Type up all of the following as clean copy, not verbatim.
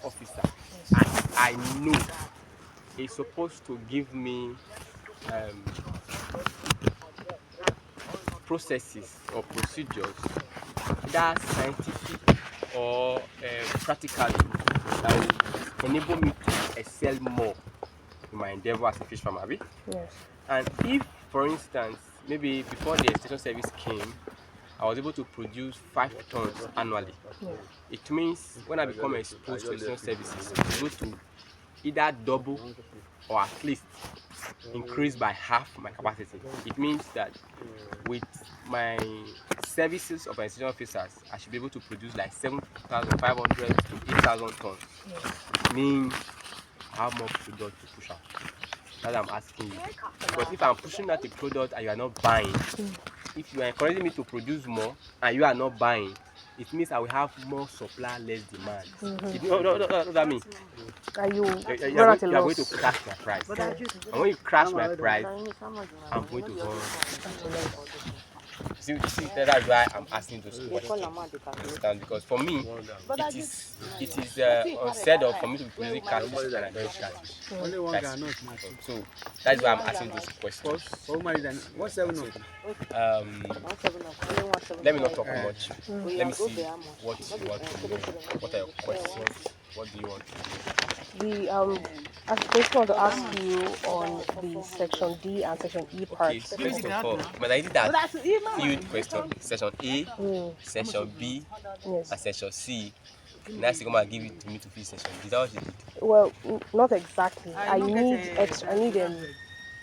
officer, and I know it's supposed to give me processes or procedures that scientific or practically that will enable me to excel more in my endeavor as a fish farmer. Yes. And if, for instance, maybe before the extension service came, I was able to produce 5 tons annually. It means when I become exposed to extension services, I'm going to either double or at least increase by half my capacity. It means that with my services of extension officers, I should be able to produce like 7,500 to 8,000 tons. Means how much product to push out. That's what I'm asking you. Because if I'm pushing out a product and you are not buying, if you are encouraging me to produce more and you are not buying, it means I will have more supply, less demand. What does that mean? You are going to crash my price. And when you crash my price, I'm going to run. See, that's why I'm asking those questions. Understand? Because for me, it is unsaid of for me to be producing catfish and I don't catfish. So that's why I'm asking those questions. Let me not talk much. Let me see what you want to know. What are your questions? What do you want to know? I just want to ask you on the section D and section E parts. Okay, first of all, but I did that few question. Section A, section B, and section C. Now you come and give it to me to fill section D. Is that what you did? Well, not exactly. I need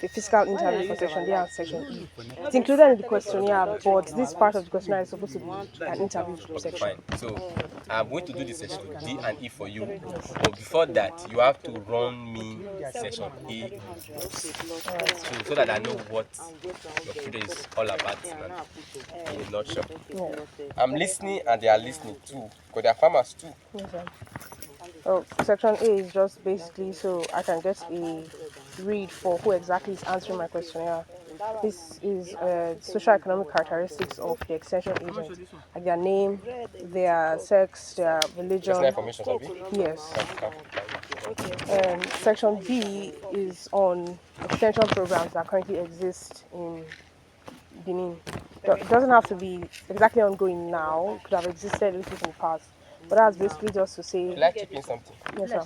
the physical interview for section D and section E. It's included in the questionnaire, but this part of the questionnaire is supposed to be an interview section. Fine. So I'm going to do the section D and E for you. But before that, you have to run me section A, so that I know what your project is all about in a nutshell. I'm listening and they are listening too, because they are farmers too. Yes, sir. Oh, section A is just basically so I can get a read for who exactly is answering my questionnaire. This is socio-economic characteristics of the extension agent, like their name, their sex, their religion. Information, yes. Section B is on extension programs that currently exist in Benin. It doesn't have to be exactly ongoing now. It could have existed in the past. But that's basically just to say. Would you like to chip in something? Yes, sir.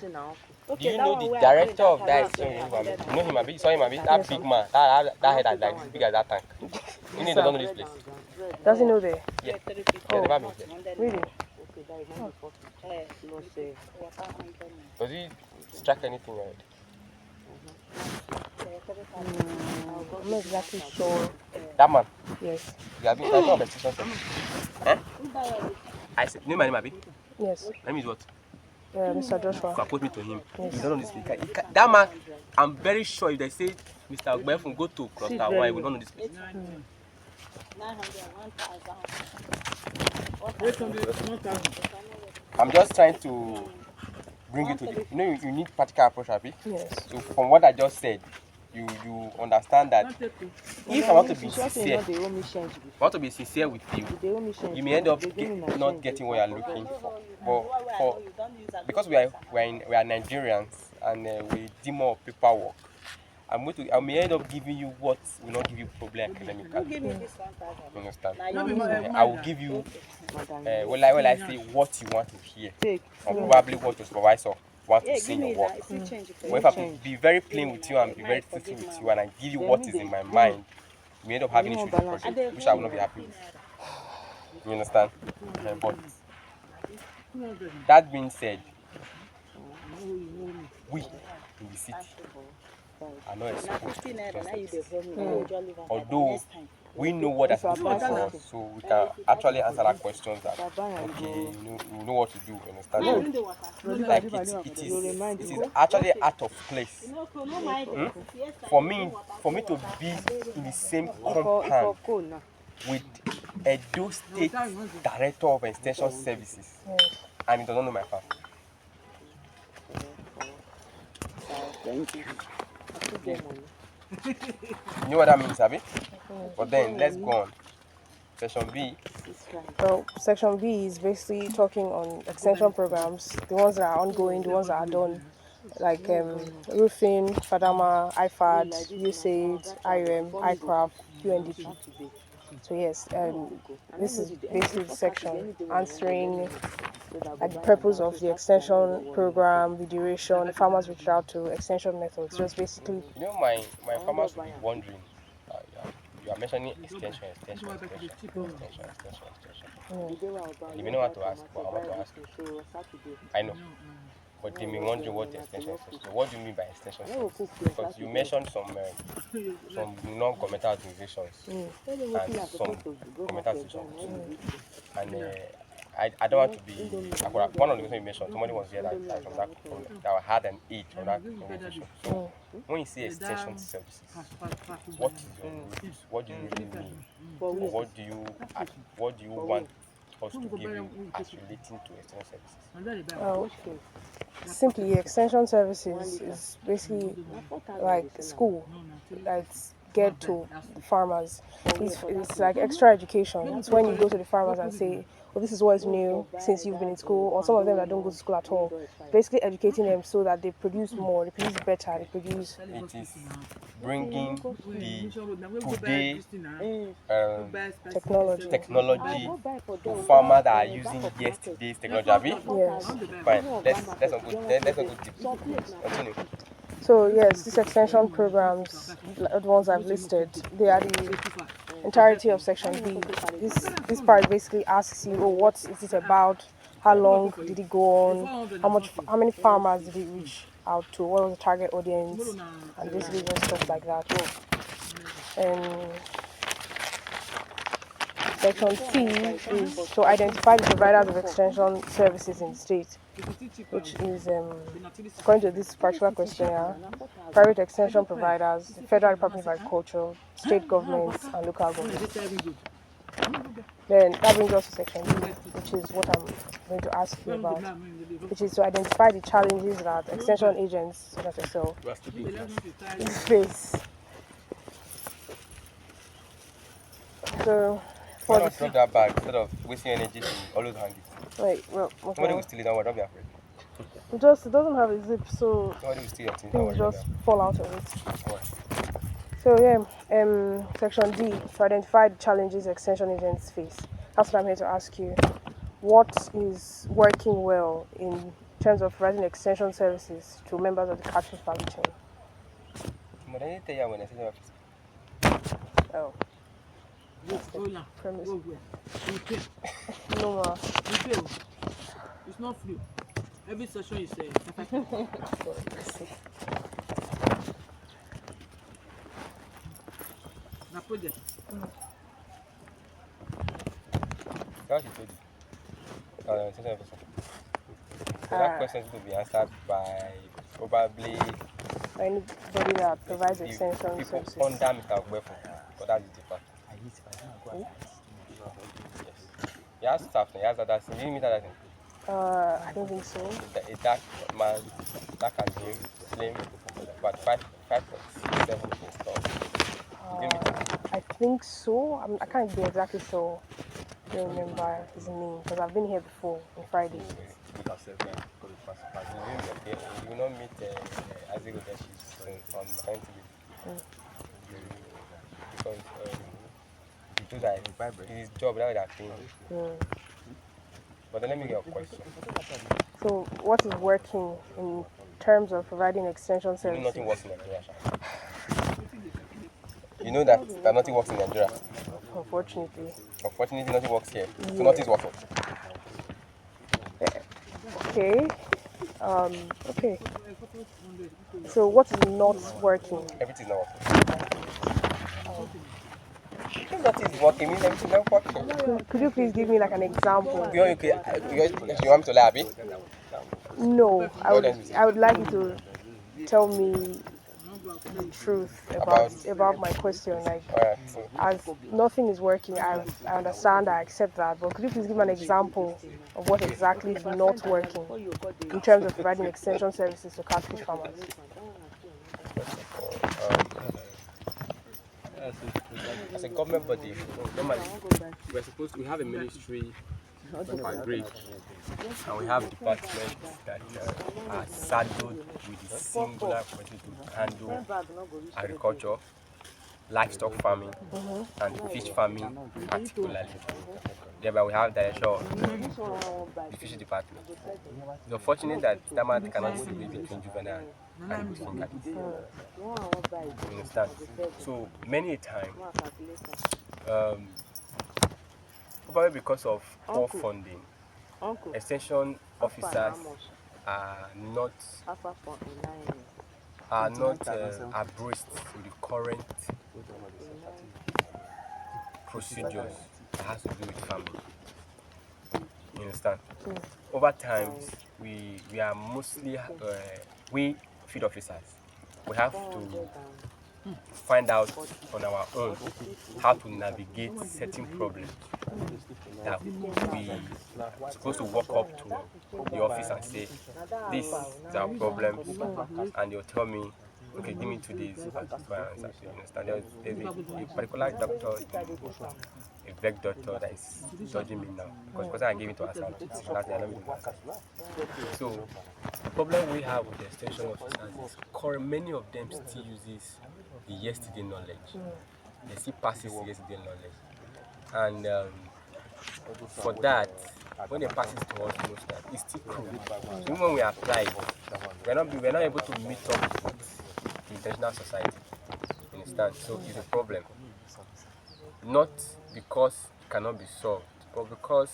Do you know the director of that exchange? You know him a bit? You saw him a bit? That big man, that head that's like this big as that tank. You need to know this place. Does he know there? Yeah. Oh. Never been there. Really? Oh. Does he strike anything right? I'm not exactly sure. That man? Yes. You have been director of extension? Huh? I said, name my name, Abi? Yes. Name is what? Mr. Joshua. So put me to him. Yes. You don't know this place. That man, I'm very sure if they say Mr. Ogbefun go to cluster 1, we don't know this place. I'm just trying to bring you to the. You know, you need practical approach, Abi? Yes. So from what I just said, you understand that if I want to be sincere, with you, you may end up not getting what you are looking for. Because we are Nigerians and we do more paperwork, I may end up giving you what will not give you problem academically. You understand? I will give you well I say what you want to hear, or probably what your supervisor want to see in your work. But if I be very plain with you and be very truthful with you and I give you what is in my mind, we end up having issues with the project, which I will not be happy with. You understand? But that being said, we in the city are not exposed to although we know what that's important for us, so we can actually answer that questions that okay, you know what to do, understand? Like it is actually out of place. For me to be in the same compound with Edo State Director of Extension Services and he does not know my farm. You know what that means, Abi? But then let's go on. Section B. Well, section B is basically talking on extension programs, the ones that are ongoing, the ones that are done, like roofing, Fadama, IFAD, USAID, IOM, iCraft, UNDP. So yes, this is basically the section answering like the purpose of the extension program, the duration, the farmers reached out to, extension methods. Just basically. You know, my farmers will be wondering. You are mentioning extension. And you may not want to ask, but I want to ask. I know, but they may wonder what the extension is. So what do you mean by extension services? Because you mentioned some non-governmental organizations and some governmental organizations. And I don't want to be. One of the things you mentioned, somebody was here that from that had an aid from that organization. So when you say extension services, what is your rules? What do you really mean? Or what do you want us to give you as relating to extension services? Well, simply extension services is basically like school that's get to the farmers. It's like extra education. It's when you go to the farmers and say, well, this is what is new since you've been in school, or some of them that don't go to school at all. Basically educating them so that they produce more, they produce better, they produce. It is bringing the today technology to farmers that are using yesterday's technology. Yes. Fine. Let's not go deep. Continue. So yes, these extension programs, the ones I've listed, they are the entirety of section B. This part basically asks you, what is it about? How long did it go on? How many farmers did it reach out to? What was the target audience? And basically just stuff like that. And section C is to identify the providers of extension services in the state, which is, according to this particular questionnaire, private extension providers, the Federal Department of Agriculture, state governments, and local governments. Then that brings us to section D, which is what I'm going to ask you about, which is to identify the challenges that extension agents, such as yourself, face. So, why not drop that bag instead of wasting energy to always hang it? Wait, well, okay. Somebody will steal it, don't be afraid. It doesn't have a zip, so Somebody will steal it. things just fall out of it. So yeah, section D, to identify the challenges extension agents face. That's what I'm here to ask you. What is working well in terms of providing extension services to members of the catfish value chain? Oh. Premise. No more. It's not free. Every session is na project. That's what you told you. So that question will be answered by probably anybody that provides extension people services. under Mr. Wefo, but that is different. Yes. He has staff, he has others. Did you meet others? I don't think so. A dark man, dark and him, slim, but 5'7" I think so. I can't be exactly sure. I don't remember his name because I've been here before on Friday. You will not meet Azigo that she's on maternity leave. Because he told that his job now that thing. But then let me get a question. So what is working in terms of providing extension services? You know nothing works in Nigeria. You know that nothing works in Nigeria. Unfortunately. Unfortunately, nothing works here. Yeah. So nothing's working. Okay. Okay. So what is not working? Everything's not working. If nothing is working, means everything's not working. Could you please give me like an example? You want me to lie, Abi? No, I would like you to tell me the truth about my question. Like, as nothing is working, I understand, I accept that. But could you please give me an example of what exactly is not working in terms of providing extension services to catfish farmers? as a government body, normally we have a ministry of agri, and we have departments that are saddled with the singular responsibility to handle agriculture, livestock farming, and fish farming particularly. Thereby, we have direction of the fishery department. It's unfortunate that Damat cannot distinguish between juvenile and fingerlings. You understand? So many a time, probably because of poor funding, extension officers are not abreast with the current procedures that has to do with farming. You understand? Over time, we are mostly we field officers. We have to find out on our own how to navigate certain problems that we are supposed to walk up to the office and say, this is our problem, and they'll tell me, okay, give me 2 days to answer. You understand? There's a particular doctor, a vet doctor that is judging me now because I gave it to herself. So the problem we have with the extension officers is many of them still uses the yesterday knowledge. They still passes the yesterday knowledge, and for that, when they pass it to us most time, it's still cruel. So even when we apply, we're not able to meet up with the international society. You understand? So it's a problem. Not because it cannot be solved, but because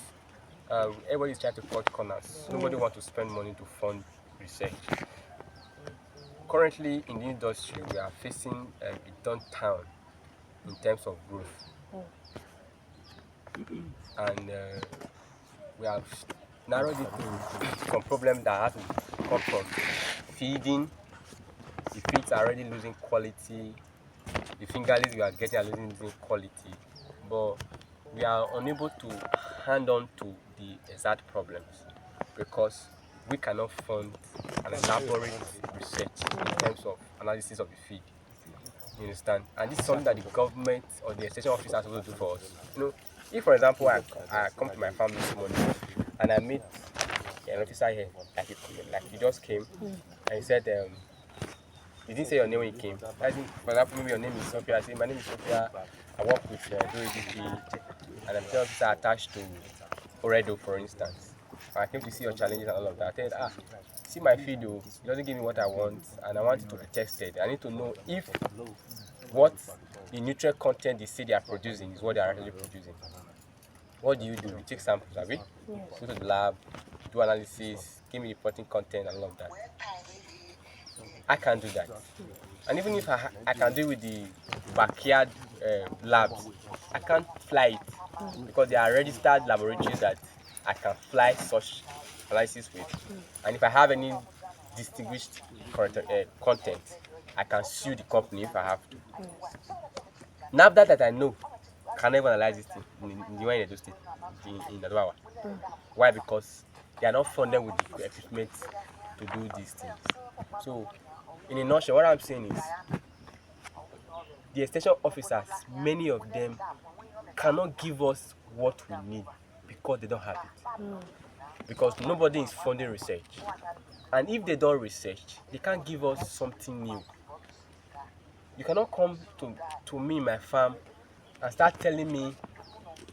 everybody is trying to cut corners. Nobody wants to spend money to fund research. Currently in the industry, we are facing a downtown in terms of growth. And we have narrowed it to some problems that have to come from feeding. The feeds are already losing quality. The fingerlings we are getting are losing quality. But we are unable to hand on to the exact problems because we cannot fund an elaborate research in terms of analysis of the feed. You understand? And this is something that the government or the extension officer are supposed to do for us. You know, if for example I come to my farm this morning and I meet an officer here, like he just came and he said, you didn't say your name when you came. I think, for example, maybe your name is Sophia. I say, my name is Sophia. I work with DOADP and I'm the officer attached to Ext Edo, for instance. I came to see your challenges and all of that. I said, see my feed, it doesn't give me what I want, and I want it to be tested. I need to know if what the nutrient content they say they are producing is what they are actually producing. What do? You take samples, have you? Go to the lab, do analysis, give me the protein content and all of that. I can't do that. And even if I can do it with the backyard labs, I can't fly it because there are registered laboratories that I can fly such analysis with. And if I have any distinguished content, I can sue the company if I have to. Now that I know, can never analyze this thing in the Edo State, in Adwawa. Why? Because they are not funded with the equipment to do these things. So, in a nutshell, what I'm saying is, the extension officers, many of them cannot give us what we need because they don't have it. Because nobody is funding research. And if they don't research, they can't give us something new. You cannot come to me, my farm, and start telling me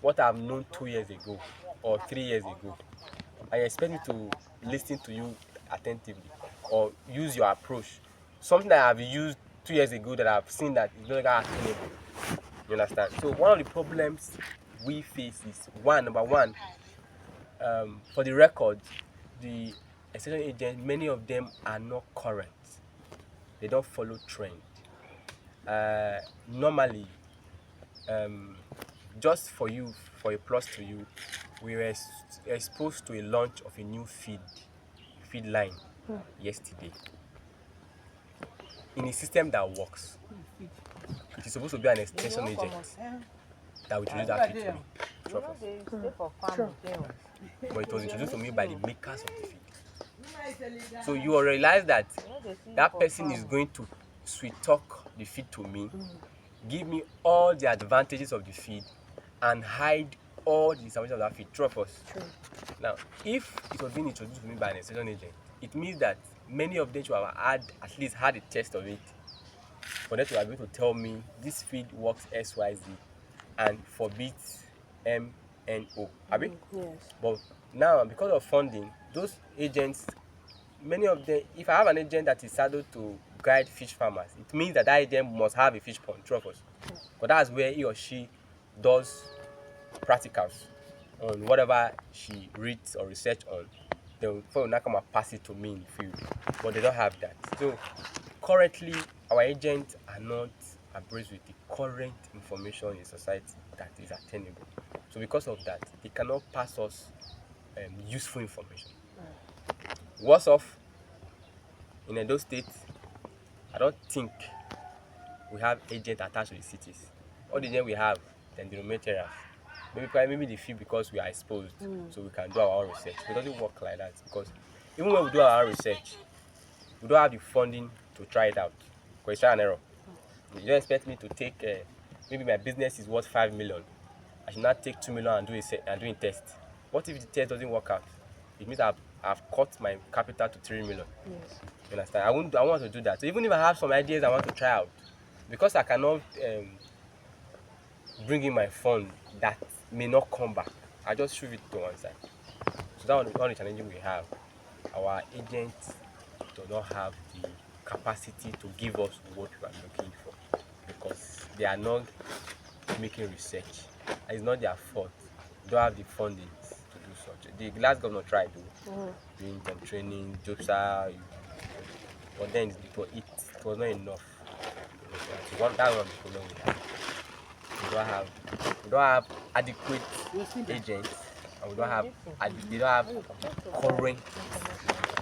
what I've known 2 years ago or 3 years ago. I expect me to listen to you attentively or use your approach. Something that I've used 2 years ago that I've seen that is no longer attainable. You understand? So one of the problems we face is number one, for the record, the extension agents, many of them are not current. They don't follow trend. Normally, just for a plus to you, we were exposed to a launch of a new feed line yesterday in a system that works. It is supposed to be an extension agent that will introduce that feed to me. Sure. But it was introduced to me by the makers of the feed. So you will realize that that person is going to sweet talk the feed to me give me all the advantages of the feed and hide all the disadvantages of that feed. True of us. True. Now, if it was being introduced to me by an extension agent, it means that many of them should have at least had a test of it for them to be able to tell me this feed works XYZ and forbids MNO. Abi? Yes. But now, because of funding, those agents, many of them, if I have an agent that is saddled to guide fish farmers, it means that that agent must have a fish pond. True of us. But that's where he or she does practicals on whatever she reads or research on. They will not come and pass it to me in the field, but they don't have that. So currently, our agents are not abreast with the current information in society that is attainable. So because of that, they cannot pass us useful information. Worse off, in Edo State, I don't think we have agents attached to the cities. All the agents we have, then the remote areas. Maybe they feel because we are exposed, so we can do our own research. It doesn't work like that, because even when we do our own research, we don't have the funding to try it out. Because it's trial and error. You don't expect me to take, maybe my business is worth 5 million. I should not take 2 million and do a test. What if the test doesn't work out? It means I've cut my capital to 3 million. Yes. You understand? I want to do that. So even if I have some ideas I want to try out, because I cannot bring in my fund that may not come back, I just shove it to one side. So that's one of the challenges we have. Our agents do not have the capacity to give us what we are looking for, because they are not making research. It's not their fault. They don't have the funding to do such. The last governor tried doing some training, JOPSA, but then it was not enough. So that's one of the problems we have. We don't have adequate agents, and they don't have current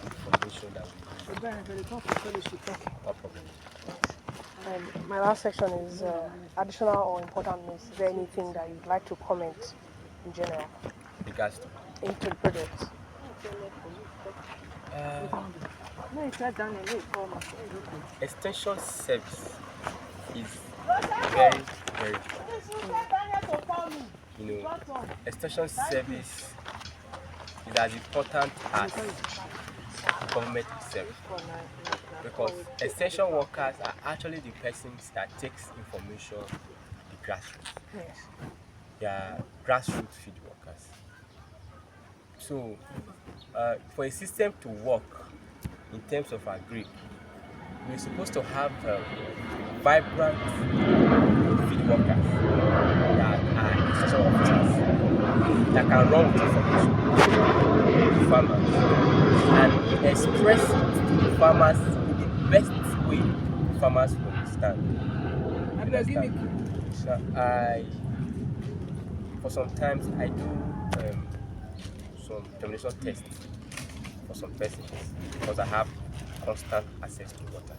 information that we need. No problem. My last section is additional or important news. Is there anything that you'd like to comment in general Regards to into the project? extension service is very, very extension service is as important as government itself, because extension workers are actually the persons that takes information at the grassroots. Yes. They are grassroots field workers. So for a system to work in terms of agri, we're supposed to have vibrant field workers that are extension officers that can run with information to farmers and express it to the farmers in the best way farmers will understand. Now, for sometimes I do some germination tests for some persons because I have constant access to water.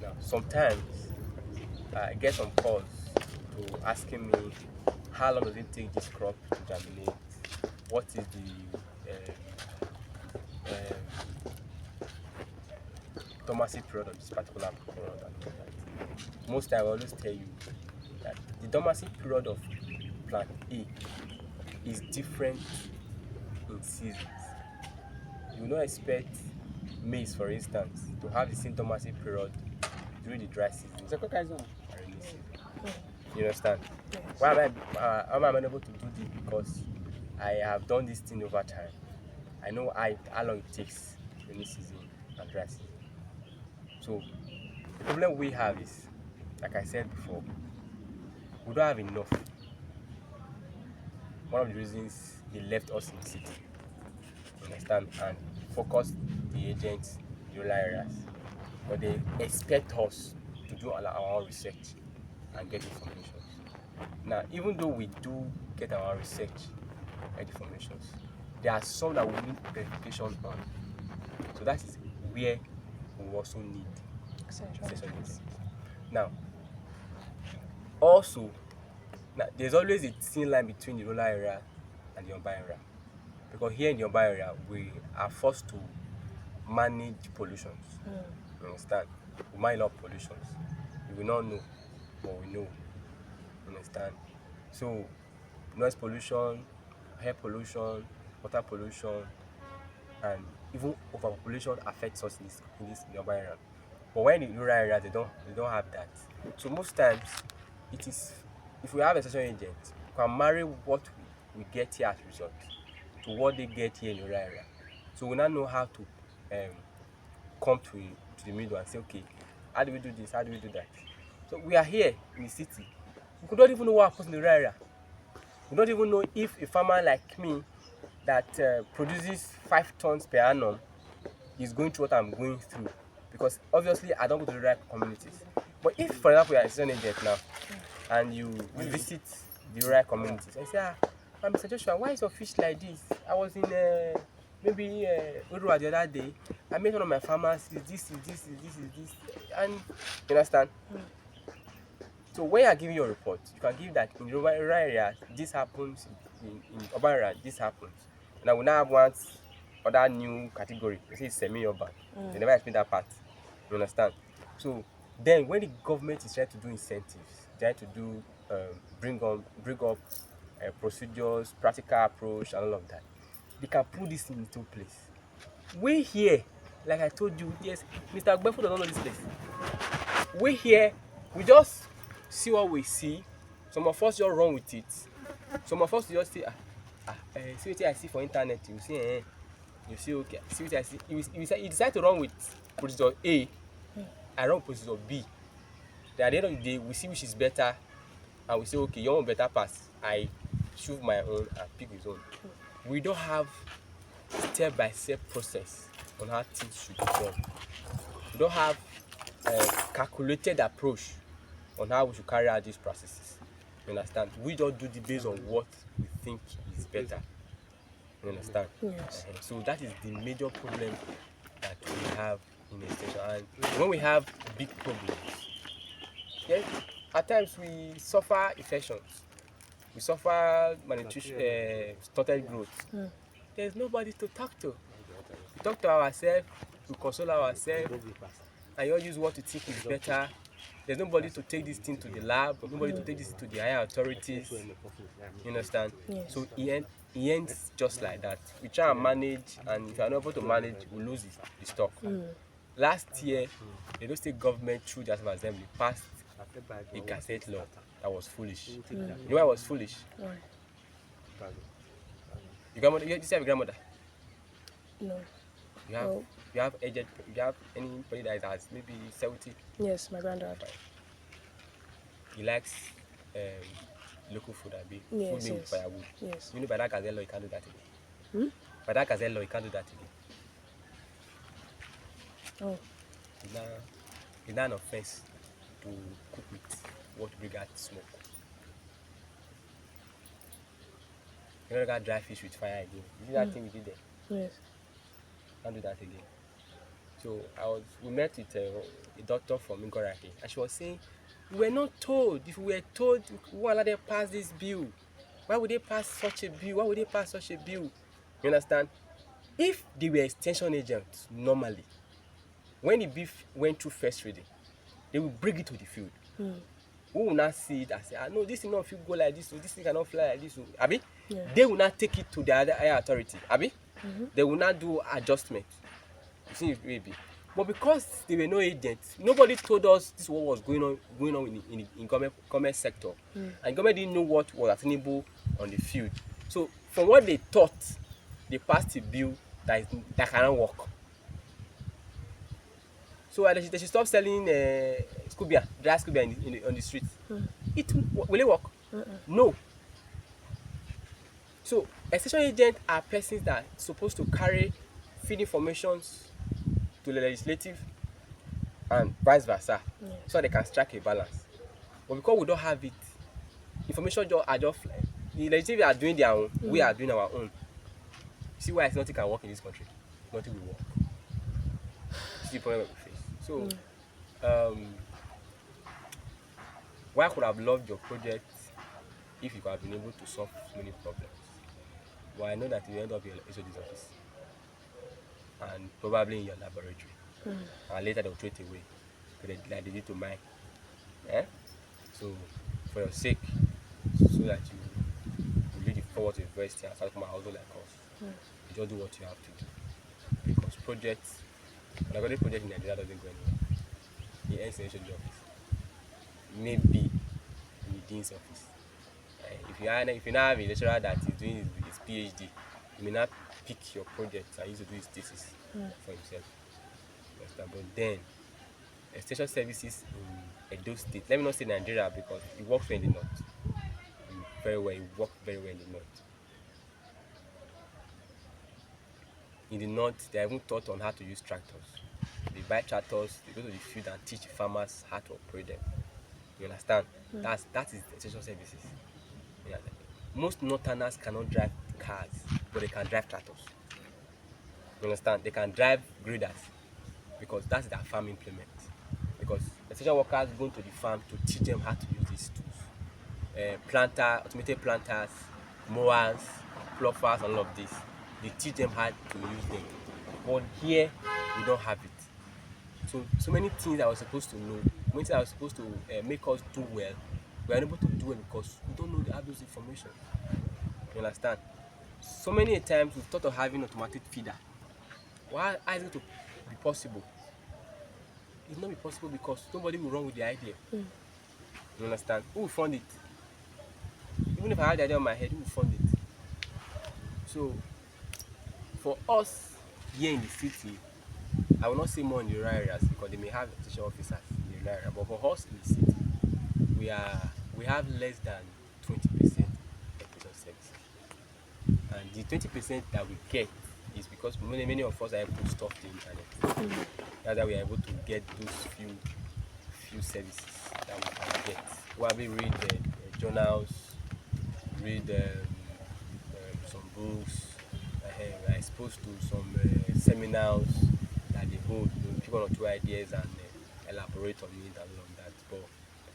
Now, sometimes I get some calls to asking me how long does it take this crop to germinate, what is the dormancy period of this particular product, and all that. Most times I always tell you that the dormancy period of plant A is different in seasons. You will not expect maize, for instance, to have the same dormancy period during the dry season and rainy season. You understand? Yes. Why am I unable to do this? Because I have done this thing over time. I know how long it takes rainy season and dry season. So the problem we have is, like I said before, we don't have enough. One of the reasons they left us in the city, you understand, and focus the agents in rural areas. But they expect us to do our own research and get information. Now, even though we do get our own research and information, there are some that we need verification on. So that is where we also need extension agents. Now, also, there's always a thin line between the rural area and the urban area, because here in the urban area we are forced to manage pollutions. You understand? We manage a lot of pollutions. You will not know but we know. Understand? So noise pollution, air pollution, water pollution, and even overpopulation affects us in this urban area. But when in rural areas they don't have that. So most times it is, if we have a session agent, we can marry what we get here as result to what they get here in the rural area. So we now know how to come to the middle and say, okay, how do we do this? How do we do that? So we are here in the city. We don't even know what happens in the rural area. We don't even know if a farmer like me that produces 5 tons per annum is going through what I'm going through, because obviously I don't go to the rural communities. But if, for example, you're a season agent now and you visit the rural communities and say, Mr. Joshua, why is your fish like this? I was in maybe Urua the other day. I met one of my farmers. Is this, and you understand? So when you're giving your report, you can give that in rural areas this happens, in urban areas this happens. And I will now have one other new category. They say it's semi-urban. They never explain that part. You understand? So then when the government is trying to do incentives, trying to do bring up procedures, practical approach, and all of that, they can put this into place. We here, like I told you, yes, Mr. Agbefo does not know this place. We here, we just see what we see. Some of us just run with it. Some of us just say, see what I see for internet. You see, you see, okay, see what I see. You decide to run with procedure A, I run with procedure B. Then at the end of the day, we see which is better, and we say, okay, your own better pass. I choose my own and pick his own. We don't have step-by-step process on how things should be done. We don't have a calculated approach on how we should carry out these processes. You understand? We just do the based on what we think is better. You understand? Yes. So that is the major problem that we have in extension. And when we have big problems, yes, at times we suffer infections, we suffer malnutrition, stunted growth. There's nobody to talk to. We talk to ourselves, we console ourselves, and you all use what you think is better. There's nobody to take this thing to the lab, nobody to take this to the higher authorities. You understand? Yes. So it ends just like that. We try and manage, and if you're not able to manage, we lose the stock. Last year, the Edo State government, through the House of Assembly, passed a cassette law that was foolish. You know why it was foolish? Your grandmother, you have a grandmother? No. You have aged, you have anybody that has maybe 70? Yes, my granddad. He likes local food, food made with firewood. Yes. You know, by that gazelle law, you can't do that again. By that gazelle law, you can't do that again. Oh. It's not an offense to cook with what bring out smoke. You don't got dry fish with fire again. You do that thing we did there. Yes. Can't do that again. So we met with a doctor from Ingoraki, and she was saying, we were not told. If we were told, why would they pass this bill? Why would they pass such a bill? Why would they pass such a bill? You understand? If they were extension agents normally, when the beef went through first reading, they will bring it to the field. We will not see it and say, no, this thing not feel go like this, this thing cannot fly like this. Abi? Yes. They will not take it to the other higher authority. Abi? They will not do adjustment. You see, maybe. But because they were no agents, nobody told us this is what was going on in government sector. And government didn't know what was attainable on the field. So from what they thought, they passed a bill that cannot work. So they should stop selling scubia, dry scubia on the street. Will it work? No. So extension agents are persons that are supposed to carry feed informations to the legislative and vice versa, so they can strike a balance. But because we don't have it, information are just the legislative are doing their own, we are doing our own. See why nothing can work in this country? Nothing will work. This is the problem we face. So, why could I have loved your project if you could have been able to solve many problems? But I know that you end up in your HOD's office and probably in your laboratory, and later they'll throw it away, like they did to mine. So for your sake, so that you lead it forward to university and start from a household like us, you just do what you have to do. Because projects, undergraduate project in Nigeria doesn't go anywhere. It ends in HOD office. Maybe in the dean's office. If you now have a lecturer that is doing his PhD, you may not pick your project and use to do his thesis for himself. Understand? But then, extension services in Edo State, let me not say Nigeria because it works well in the north. Very well, it works very well in the north. In the north, they are even taught on how to use tractors. They buy tractors, they go to the field and teach farmers how to operate them. You understand? That is extension services. Yeah. Most northerners cannot drive cars, but they can drive tractors. You understand? They can drive graders because that's their farm implement. Because extension workers go to the farm to teach them how to use these tools. Automated planters, mowers, ploughers, and all of this. They teach them how to use them. But here, we don't have it. So many things I was supposed to know, many things I was supposed to make us do well, we are unable to do it because we don't know have those information. You understand? So many times we've thought of having automatic feeder. Why is it to be possible? It's not be possible because nobody will run with the idea. You understand? Who will fund it? Even if I had the idea on my head, who will fund it? So for us here in the city, I will not say more in the rural areas because they may have extension officers in the rural area, but for us in the city, we have less than 20% extension services. And the 20% that we get is because many of us are able to stuff the internet. That's why we are able to get those few services that we can get. Probably read journals, read some books. We are exposed to some seminars that they hold, pick one or two ideas and elaborate on it and all of that. But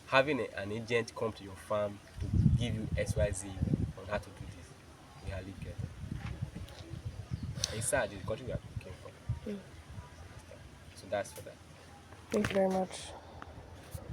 having an agent come to your farm to give you XYZ on how to do this, we hardly get it. It's sad, it's the country we came from. So that's for that. Thank you very much.